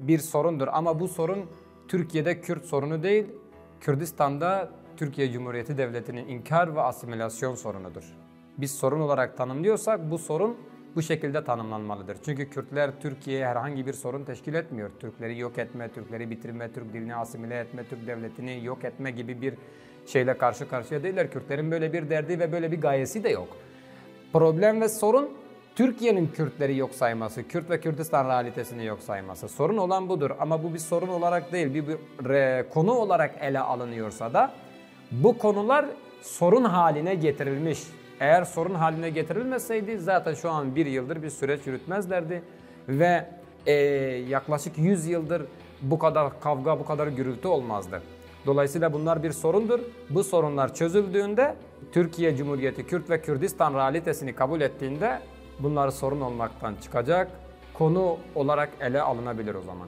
bir sorundur ama bu sorun Türkiye'de Kürt sorunu değil, Kürdistan'da Türkiye Cumhuriyeti Devleti'nin inkar ve asimilasyon sorunudur. Biz sorun olarak tanımlıyorsak bu sorun bu şekilde tanımlanmalıdır. Çünkü Kürtler Türkiye'ye herhangi bir sorun teşkil etmiyor. Türkleri yok etme, Türkleri bitirme, Türk dilini asimile etme, Türk devletini yok etme gibi bir şeyle karşı karşıya değiller. Kürtlerin böyle bir derdi ve böyle bir gayesi de yok. Problem ve sorun Türkiye'nin Kürtleri yok sayması, Kürt ve Kürdistan realitesini yok sayması. Sorun olan budur ama bu bir sorun olarak değil, bir konu olarak ele alınıyorsa da bu konular sorun haline getirilmiş. Eğer sorun haline getirilmeseydi zaten şu an bir yıldır bir süreç yürütmezlerdi ve yaklaşık 100 yıldır bu kadar kavga, bu kadar gürültü olmazdı. Dolayısıyla bunlar bir sorundur. Bu sorunlar çözüldüğünde Türkiye Cumhuriyeti Kürt ve Kürdistan realitesini kabul ettiğinde bunlar sorun olmaktan çıkacak, konu olarak ele alınabilir o zaman.